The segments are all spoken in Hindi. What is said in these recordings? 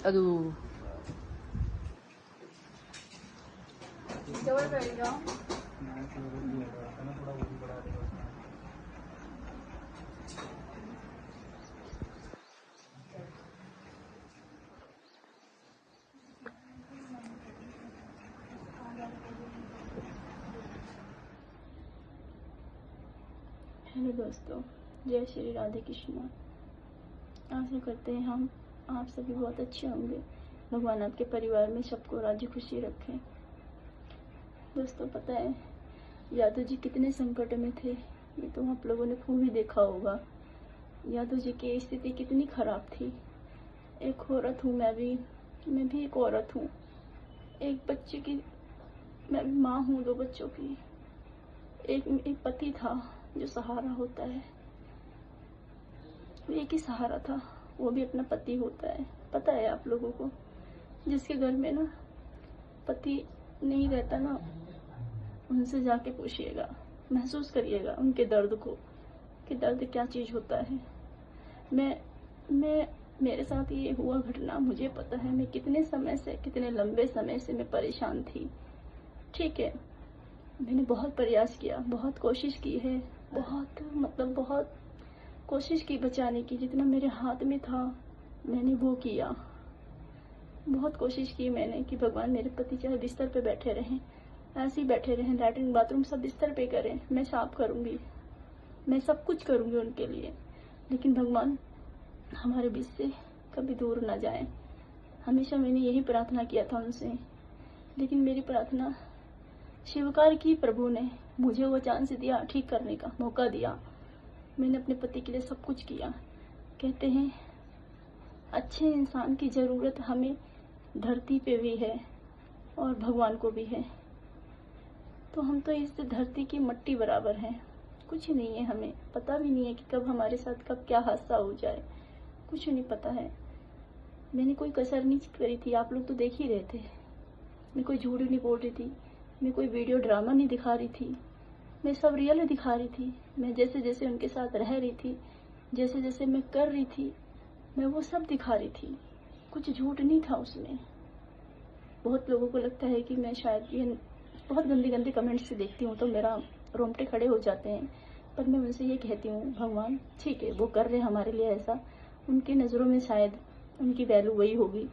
Aduh. जवळ बैठ जाओ। हेलो दोस्तों, जय श्री राधे कृष्णा। आशा करते हैं हम आप सभी बहुत अच्छे होंगे। भगवान आपके परिवार में सबको राजी खुशी रखें। दोस्तों, पता है यादव जी कितने संकट में थे, ये तो आप लोगों ने खूब ही देखा होगा। यादव जी की स्थिति कितनी खराब थी। एक औरत हूँ मैं भी एक औरत हूँ। एक बच्चे की मैं भी माँ हूँ, 2 बच्चों की। एक पति था जो सहारा होता है, एक ही सहारा था, वो भी अपना पति होता है। पता है आप लोगों को, जिसके घर में ना पति नहीं रहता ना, उनसे जाके पूछिएगा, महसूस करिएगा उनके दर्द को कि दर्द क्या चीज़ होता है। मैं मेरे साथ ये हुआ घटना मुझे पता है। मैं कितने लंबे समय से मैं परेशान थी। ठीक है, मैंने बहुत प्रयास किया, बहुत कोशिश की है, बहुत कोशिश की बचाने की, जितना मेरे हाथ में था मैंने वो किया। बहुत कोशिश की मैंने कि भगवान मेरे पति चाहे बिस्तर पे बैठे रहें, ऐसे ही बैठे रहें, लैट्रिन बाथरूम सब बिस्तर पे करें, मैं साफ करूँगी, मैं सब कुछ करूँगी उनके लिए, लेकिन भगवान हमारे बीच से कभी दूर ना जाए। हमेशा मैंने यही प्रार्थना किया था उनसे, लेकिन मेरी प्रार्थना स्वीकार की। प्रभु ने मुझे वो चांस दिया, ठीक करने का मौका दिया। मैंने अपने पति के लिए सब कुछ किया। कहते हैं अच्छे इंसान की ज़रूरत हमें धरती पे भी है और भगवान को भी है। तो हम तो इस धरती की मट्टी बराबर हैं, कुछ नहीं है। हमें पता भी नहीं है कि कब हमारे साथ कब क्या हादसा हो जाए, कुछ नहीं पता है। मैंने कोई कसर नहीं करी थी, आप लोग तो देख ही रहे थे। मैं कोई झूठ नहीं बोल रही थी, मैं कोई वीडियो ड्रामा नहीं दिखा रही थी, मैं सब रियल दिखा रही थी। मैं जैसे जैसे उनके साथ रह रही थी, जैसे जैसे मैं कर रही थी, मैं वो सब दिखा रही थी, कुछ झूठ नहीं था उसमें। बहुत लोगों को लगता है कि मैं शायद ये बहुत गंदे गंदे कमेंट्स से देखती हूँ तो मेरा रोंगटे खड़े हो जाते हैं, पर मैं उनसे ये कहती हूँ भगवान ठीक है, वो कर रहे हैं हमारे लिए ऐसा, उनकी नज़रों में शायद उनकी वैल्यू वही होगी,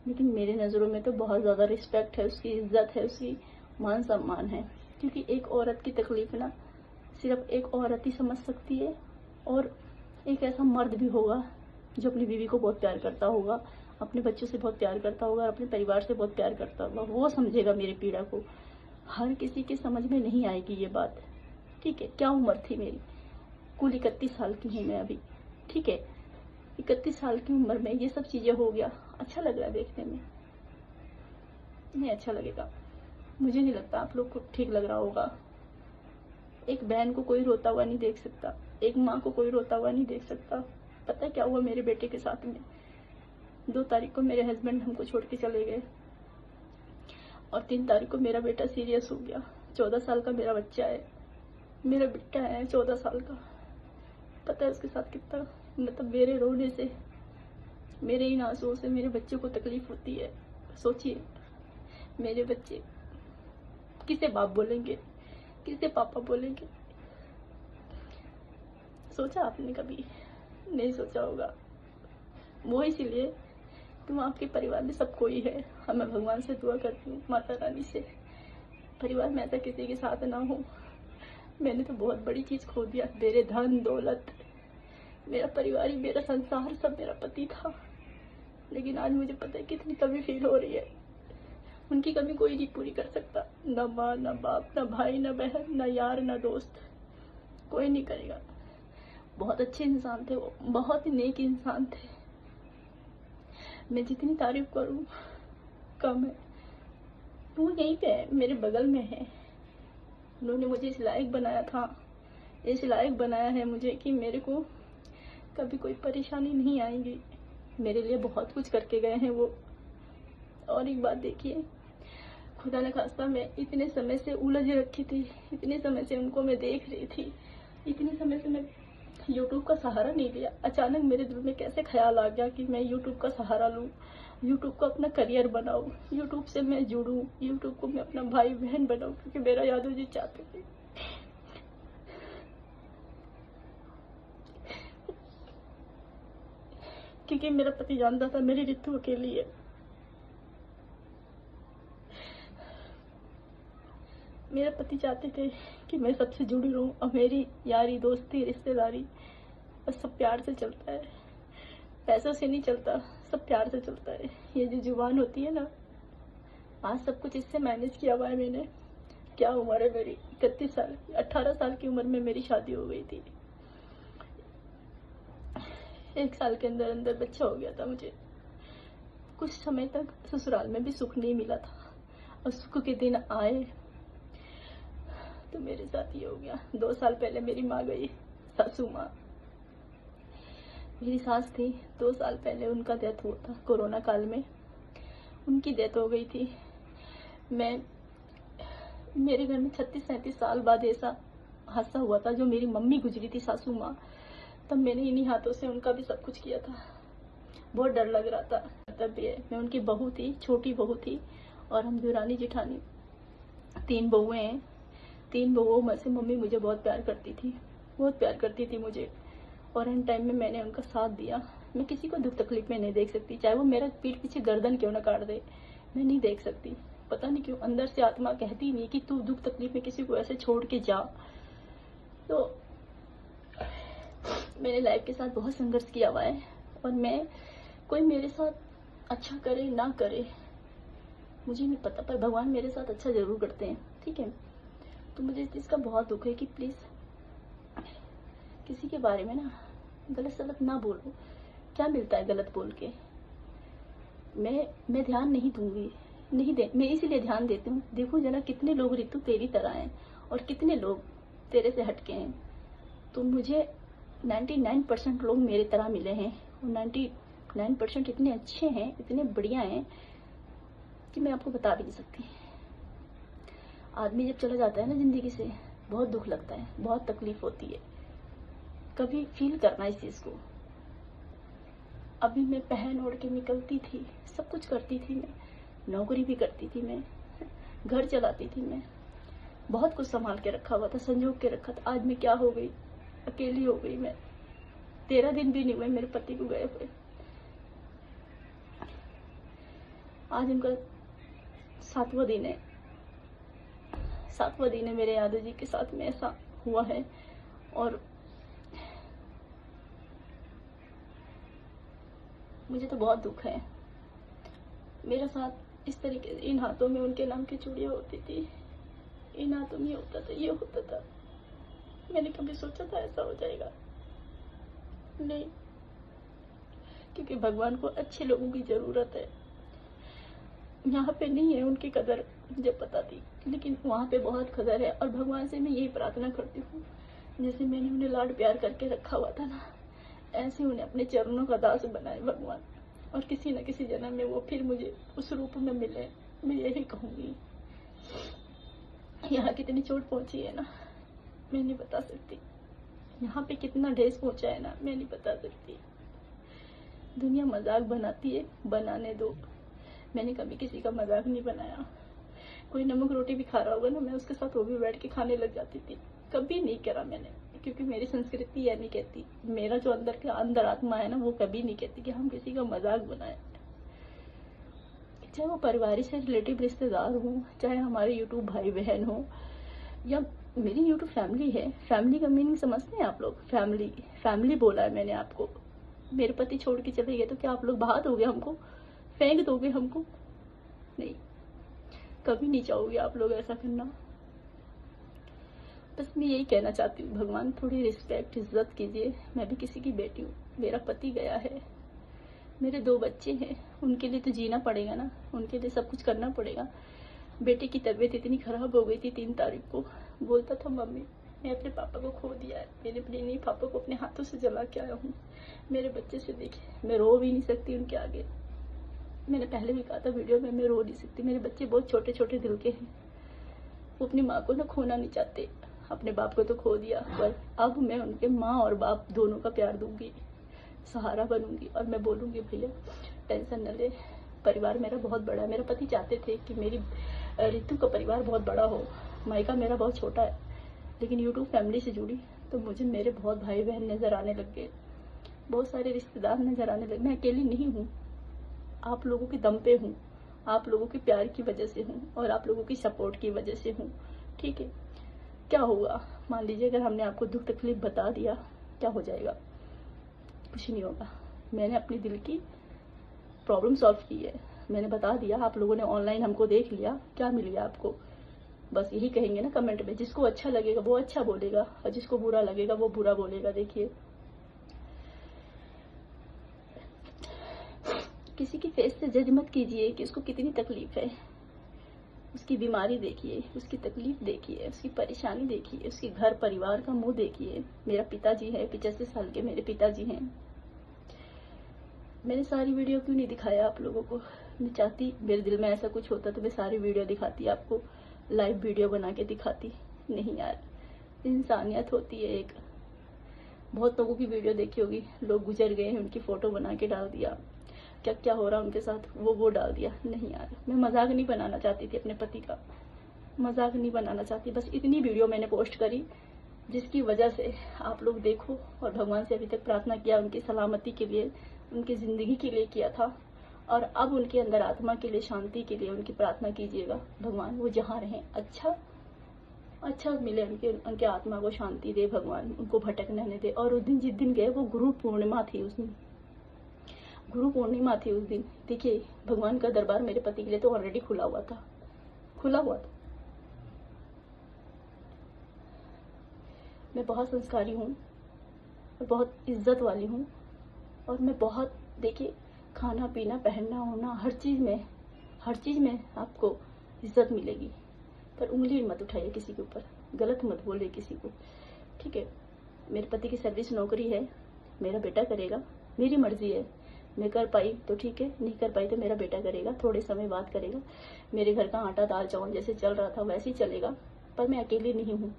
लेकिन मेरे नज़रों में तो बहुत ज़्यादा रिस्पेक्ट है, उसकी इज्जत है, उसकी मान सम्मान है। क्योंकि एक औरत की तकलीफ ना सिर्फ एक औरत ही समझ सकती है, और एक ऐसा मर्द भी होगा जो अपनी बीवी को बहुत प्यार करता होगा, अपने बच्चों से बहुत प्यार करता होगा, अपने परिवार से बहुत प्यार करता होगा, वो समझेगा मेरी पीड़ा को। हर किसी के समझ में नहीं आएगी ये बात। ठीक है, क्या उम्र थी मेरी, कुल 31 साल की हूँ मैं अभी। ठीक है, 31 साल की उम्र में ये सब चीज़ें हो गया। अच्छा लग रहा है देखने में? नहीं अच्छा लगेगा, मुझे नहीं लगता आप लोग को ठीक लग रहा होगा। एक बहन को कोई रोता हुआ नहीं देख सकता, एक माँ को कोई रोता हुआ नहीं देख सकता। पता है क्या हुआ मेरे बेटे के साथ में? 2 तारीख को मेरे हस्बैंड हमको छोड़ के चले गए, और 3 तारीख को मेरा बेटा सीरियस हो गया। 14 साल का मेरा बच्चा है, मेरा बेटा है 14 साल का। पता है उसके साथ कितना, मतलब मेरे रोने से, मेरे इन आंसुओं से मेरे बच्चे को तकलीफ होती है। सोचिए, मेरे बच्चे किसे बाप बोलेंगे, किसे पापा बोलेंगे? सोचा आपने कभी? नहीं सोचा होगा। वो इसीलिए तुम आपके परिवार में सब कोई है। हाँ, मैं भगवान से दुआ करती हूँ, माता रानी से, परिवार में ऐसा किसी के साथ ना हो। मैंने तो बहुत बड़ी चीज़ खो दिया, मेरे धन दौलत, मेरा परिवार ही मेरा संसार सब मेरा पति था। लेकिन आज मुझे पता है कितनी कमी फील हो रही है। उनकी कमी कोई नहीं पूरी कर सकता, ना माँ ना बाप ना भाई ना बहन ना यार ना दोस्त, कोई नहीं करेगा। बहुत अच्छे इंसान थे वो, बहुत ही नेक इंसान थे। मैं जितनी तारीफ करूं कम है। वो यहीं पे है, मेरे बगल में है। उन्होंने मुझे इस लायक बनाया था, इस लायक बनाया है मुझे कि मेरे को कभी कोई परेशानी नहीं आएगी। मेरे लिए बहुत कुछ करके गए हैं वो। और एक बात देखिए, खुदा न खास्ता मैं इतने समय से उलझ रखी थी, इतने समय से उनको मैं देख रही थी, इतने समय से मैं यूट्यूब का सहारा नहीं लिया। अचानक मेरे दिल में कैसे ख्याल आ गया कि मैं यूट्यूब का सहारा लूं, यूट्यूब को अपना करियर बनाऊं, यूट्यूब से मैं जुड़ूं, यूट्यूब को मैं अपना भाई बहन बनाऊं, क्योंकि मेरा यादव जी चाहते थे। क्योंकि मेरा पति जानता था मेरी रितु अकेली है। मेरे पति चाहते थे कि मैं सबसे जुड़ी रहूं, और मेरी यारी दोस्ती रिश्तेदारी बस सब प्यार से चलता है, पैसों से नहीं चलता, सब प्यार से चलता है। ये जो जुबान होती है ना, आज सब कुछ इससे मैनेज किया हुआ है मैंने। क्या उम्र है मेरी, 31 साल, 18 साल की उम्र में मेरी शादी हो गई थी। 1 साल के अंदर अंदर बच्चा हो गया था मुझे। कुछ समय तक ससुराल में भी सुख नहीं मिला था, और सुख के दिन आए तो मेरे साथ ये हो गया। 2 साल पहले मेरी माँ गई, सासू माँ। मेरी सास थी, 2 साल पहले उनका डेथ हुआ था, कोरोना काल में उनकी डेथ हो गई थी। मेरे घर में 36-37 साल बाद ऐसा हादसा हुआ था। जो मेरी मम्मी गुजरी थी, सासू माँ, तब मैंने इन्हीं हाथों से उनका भी सब कुछ किया था। बहुत डर लग रहा था। तब ये मैं उनकी बहू थी, छोटी बहू थी, और हम देवरानी जेठानी 3 बहुएं हैं। 3 बहुओं में से मम्मी मुझे बहुत प्यार करती थी, बहुत प्यार करती थी मुझे, और इन टाइम में मैंने उनका साथ दिया। मैं किसी को दुख तकलीफ में नहीं देख सकती, चाहे वो मेरा पीठ पीछे गर्दन क्यों ना काट दे, मैं नहीं देख सकती। पता नहीं क्यों अंदर से आत्मा कहती नहीं कि तू दुख तकलीफ में किसी को ऐसे छोड़ के जा। तो मैंने लाइफ के साथ बहुत संघर्ष किया हुआ है, और मैं कोई मेरे साथ अच्छा करे ना करे मुझे नहीं पता, पर भगवान मेरे साथ अच्छा जरूर करते हैं, ठीक है। तो मुझे इस चीज़ का बहुत दुख है कि प्लीज़ किसी के बारे में ना गलत सलत ना बोलो। क्या मिलता है गलत बोल के? मैं ध्यान नहीं दूंगी, मैं इसीलिए ध्यान देती हूँ। देखो जना कितने लोग रितु तेरी तरह हैं, और कितने लोग तेरे से हटके हैं। तो मुझे 99% लोग मेरे तरह मिले हैं, और 99% इतने अच्छे हैं, इतने बढ़िया हैं कि मैं आपको बता भी नहीं सकती। आदमी जब चला जाता है ना जिंदगी से, बहुत दुख लगता है, बहुत तकलीफ होती है। कभी फील करना इस चीज को। अभी मैं पहन ओढ़ के निकलती थी, सब कुछ करती थी, मैं नौकरी भी करती थी, मैं घर चलाती थी, मैं बहुत कुछ संभाल के रखा हुआ था, संजोग के रखा था। आज मैं क्या हो गई, अकेली हो गई। मैं 13 दिन भी नहीं हुए मेरे पति को गए हुए। आज उनका 7वां दिन है। 7वां दिन है मेरे यादव जी के साथ में ऐसा हुआ है। और मुझे तो बहुत दुख है। मेरा साथ इस तरीके से, इन हाथों में उनके नाम की चूड़ियां होती थी, इन हाथों में होता था, ये होता था। मैंने कभी सोचा था ऐसा हो जाएगा? नहीं, क्योंकि भगवान को अच्छे लोगों की जरूरत है। यहाँ पे नहीं है उनकी कदर, मुझे पता थी, लेकिन वहाँ पे बहुत कदर है। और भगवान से मैं यही प्रार्थना करती हूँ, जैसे मैंने उन्हें लाड प्यार करके रखा हुआ था ना, ऐसे उन्हें अपने चरणों का दास बनाए भगवान, और किसी न किसी जन्म में वो फिर मुझे उस रूप में मिले। मैं यही कहूँगी। यहाँ कितनी चोट पहुँची है ना, मैं नहीं बता सकती। यहाँ पे कितना ढेस पहुँचा है ना, मैं नहीं बता सकती। दुनिया मजाक बनाती है, बनाने दो। मैंने कभी किसी का मजाक नहीं बनाया। कोई नमक रोटी भी खा रहा होगा ना, मैं उसके साथ वो भी बैठ के खाने लग जाती थी। कभी नहीं करा मैंने, क्योंकि मेरी संस्कृति यह नहीं कहती, मेरा जो अंदर आत्मा है ना, वो कभी नहीं कहती कि हम किसी का मजाक बनाए। चाहे वो परिवार से रिलेटिव रिश्तेदार हो, चाहे हमारे यूट्यूब भाई बहन हो, या मेरी यूट्यूब फैमिली है। फैमिली का मीनिंग समझते हैं आप लोग? फैमिली बोला है मैंने आपको। मेरे पति छोड़ के चले गए तो क्या आप लोग बहा दोगे हमको, फेंक दोगे हमको? नहीं, कभी नहीं चाहोगे आप लोग ऐसा करना। बस मैं यही कहना चाहती हूँ, भगवान थोड़ी रिस्पेक्ट इज्जत कीजिए। मैं भी किसी की बेटी हूँ, मेरा पति गया है, मेरे 2 बच्चे हैं, उनके लिए तो जीना पड़ेगा ना, उनके लिए सब कुछ करना पड़ेगा। बेटे की तबीयत इतनी खराब हो गई थी 3 तारीख को, बोलता था मम्मी मैं अपने पापा को खो दिया है, मैंने अपने नहीं पापा को अपने हाथों से जला के आया हूँ। मेरे बच्चे से देखे, मैं रो भी नहीं सकती उनके आगे। मैंने पहले भी कहा था वीडियो में, मैं रो नहीं सकती। मेरे बच्चे बहुत छोटे छोटे दिल के हैं, वो अपनी माँ को ना खोना नहीं चाहते। अपने बाप को तो खो दिया, पर अब मैं उनके माँ और बाप दोनों का प्यार दूंगी, सहारा बनूंगी और मैं बोलूंगी भैया टेंशन न ले, परिवार मेरा बहुत बड़ा है। मेरे पति चाहते थे कि मेरी रितु का परिवार बहुत बड़ा हो, मायका मेरा बहुत छोटा है, लेकिन यूट्यूब फैमिली से जुड़ी तो मुझे मेरे बहुत भाई बहन नजर आने लग गए, बहुत सारे रिश्तेदार नजर आने लगे। मैं अकेली नहीं हूँ, आप लोगों के दम पे हूँ, आप लोगों के प्यार की वजह से हूँ और आप लोगों की सपोर्ट की वजह से हूँ। ठीक है, क्या होगा, मान लीजिए अगर हमने आपको दुख तकलीफ बता दिया, क्या हो जाएगा? कुछ नहीं होगा। मैंने अपने दिल की प्रॉब्लम सॉल्व की है, मैंने बता दिया, आप लोगों ने ऑनलाइन हमको देख लिया, क्या मिल गया आपको? बस यही कहेंगे ना कमेंट में, जिसको अच्छा लगेगा वो अच्छा बोलेगा और जिसको बुरा लगेगा वो बुरा बोलेगा। देखिए, किसी की फेस से जज मत कीजिए कि उसको कितनी तकलीफ है, उसकी बीमारी देखिए, उसकी तकलीफ देखिए, उसकी परेशानी देखिए, उसके घर परिवार का मुंह देखिए। मेरा पिताजी है, 85 साल के मेरे पिताजी हैं। मैंने सारी वीडियो क्यों नहीं दिखाया आप लोगों को? मैं चाहती, मेरे दिल में ऐसा कुछ होता तो मैं सारी वीडियो दिखाती, आपको लाइव वीडियो बना के दिखाती। नहीं यार, इंसानियत होती है एक। बहुत लोगों की वीडियो देखी होगी, लोग गुजर गए हैं, उनकी फोटो बना के डाल दिया, क्या क्या हो रहा उनके साथ वो डाल दिया। नहीं यार, मैं मजाक नहीं बनाना चाहती थी, अपने पति का मजाक नहीं बनाना चाहती। बस इतनी वीडियो मैंने पोस्ट करी जिसकी वजह से आप लोग देखो, और भगवान से अभी तक प्रार्थना किया उनकी सलामती के लिए, उनकी जिंदगी के लिए किया था, और अब उनके अंदर आत्मा के लिए, शांति के लिए उनकी प्रार्थना कीजिएगा। भगवान वो जहाँ रहें अच्छा मिले, उनके आत्मा को शांति दे भगवान, उनको भटकने न दे। और उस दिन जिस दिन गए वो गुरु पूर्णिमा थी, उस दिन गुरु पूर्णिमा थी उस दिन। देखिए, भगवान का दरबार मेरे पति के लिए तो ऑलरेडी खुला हुआ था। मैं बहुत संस्कारी हूँ और बहुत इज्जत वाली हूँ, और मैं बहुत, देखिए, खाना पीना पहनना ओढ़ना हर चीज में आपको इज्जत मिलेगी। पर उंगली मत उठाइए किसी के ऊपर, गलत मत बोलिए किसी को। ठीक है, मेरे पति की सर्विस नौकरी है, मेरा बेटा करेगा, मेरी मर्जी है। मैं कर पाई तो ठीक है, नहीं कर पाई तो मेरा बेटा करेगा, थोड़े समय बाद करेगा। मेरे घर का आटा दाल चावल जैसे चल रहा था वैसे ही चलेगा। पर मैं अकेली नहीं हूँ,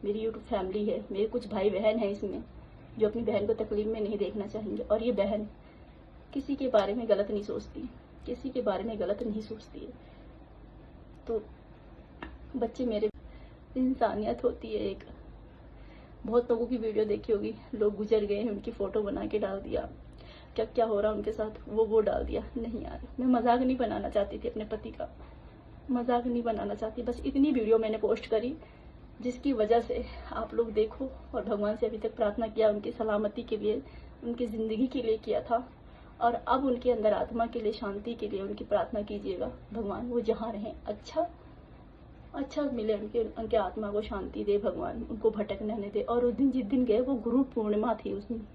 मेरी यूट्यूब फैमिली है, मेरे कुछ भाई बहन हैं इसमें जो अपनी बहन को तकलीफ में नहीं देखना चाहेंगे। और ये बहन किसी के बारे में गलत नहीं सोचती, किसी के बारे में गलत नहीं सोचती है। तो बच्चे मेरे, इंसानियत होती है एक। बहुत लोगों की वीडियो देखी होगी, लोग गुजर गए हैं, उनकी फोटो बना के डाल दिया, क्या क्या हो रहा उनके साथ वो डाल दिया। नहीं यार, मैं मजाक नहीं बनाना चाहती थी, अपने पति का मजाक नहीं बनाना चाहती। बस इतनी वीडियो मैंने पोस्ट करी जिसकी वजह से आप लोग देखो, और भगवान से अभी तक प्रार्थना किया उनकी सलामती के लिए, उनकी जिंदगी के लिए किया था, और अब उनके अंदर आत्मा के लिए, शांति के लिए उनकी प्रार्थना कीजिएगा। भगवान वो जहाँ रहें अच्छा मिले, उनके आत्मा को शांति दे भगवान, उनको भटकने न दे। और उस दिन जिस दिन गए वो गुरु पूर्णिमा थी, उस दिन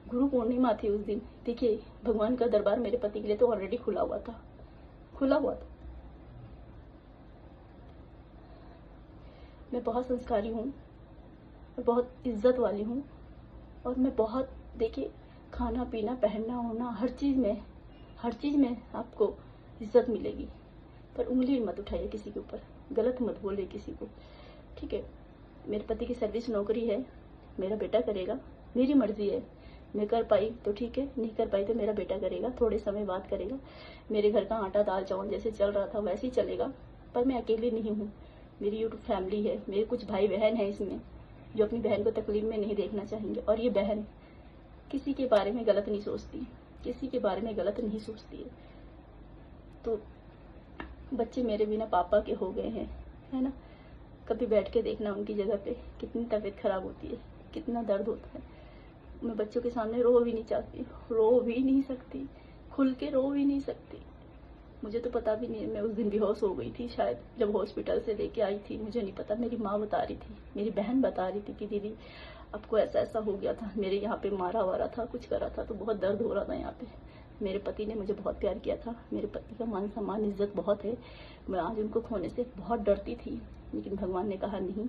गुरु पूर्णिमा थी उस दिन। देखिए, भगवान का दरबार मेरे पति के लिए तो ऑलरेडी खुला हुआ था। मैं बहुत संस्कारी हूँ और बहुत इज्जत वाली हूँ, और मैं बहुत, देखिए, खाना पीना पहनना ओढ़ना हर चीज में आपको इज्जत मिलेगी। पर उंगली मत उठाइए किसी के ऊपर, गलत मत बोलिए किसी को। ठीक है, मेरे पति की सर्विस नौकरी है, मेरा बेटा करेगा, मेरी मर्जी है। मैं कर पाई तो ठीक है, नहीं कर पाई तो मेरा बेटा करेगा, थोड़े समय बाद करेगा। मेरे घर का आटा दाल चावल जैसे चल रहा था वैसे ही चलेगा। पर मैं अकेली नहीं हूँ, मेरी यूट्यूब फैमिली है, मेरे कुछ भाई बहन हैं इसमें जो अपनी बहन को तकलीफ में नहीं देखना चाहेंगे। और ये बहन किसी के बारे में गलत नहीं सोचती, किसी के बारे में गलत नहीं सोचती है। तो बच्चे मेरे बिना पापा के हो गए हैं, है ना। कभी बैठ के देखना उनकी जगह पे कितनी तबीयत खराब होती है, कितना दर्द होता है। मैं बच्चों के सामने रो भी नहीं चाहती, रो भी नहीं सकती, खुल के रो भी नहीं सकती। मुझे तो पता भी नहीं, मैं उस दिन बेहोश हो गई थी शायद, जब हॉस्पिटल से लेके आई थी, मुझे नहीं पता। मेरी माँ बता रही थी, मेरी बहन बता रही थी कि दीदी आपको ऐसा ऐसा हो गया था, मेरे यहाँ पे मारा वारा था, कुछ करा था, तो बहुत दर्द हो रहा था यहाँ पे। मेरे पति ने मुझे बहुत प्यार किया था, मेरे पति का मान सम्मान इज्जत बहुत है। मैं आज उनको खोने से बहुत डरती थी, लेकिन भगवान ने कहा नहीं,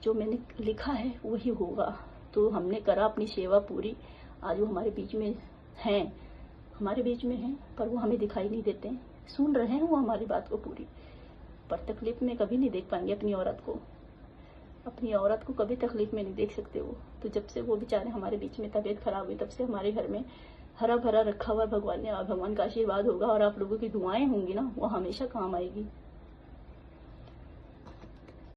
जो मैंने लिखा है वही होगा। तो हमने करा अपनी सेवा पूरी। आज वो हमारे बीच में हैं, पर वो हमें दिखाई नहीं देते हैं। सुन रहे हैं वो हमारी बात को पूरी, पर तकलीफ में कभी नहीं देख पाएंगे अपनी औरत को। अपनी औरत को कभी तकलीफ में नहीं देख सकते वो। तो जब से वो बेचारे हमारे बीच में तबीयत खराब हुई, तब से हमारे घर में हरा भरा रखा हुआ भगवान ने, और भगवान का आशीर्वाद होगा और आप लोगों की दुआएं होंगी ना, वो हमेशा काम आएगी।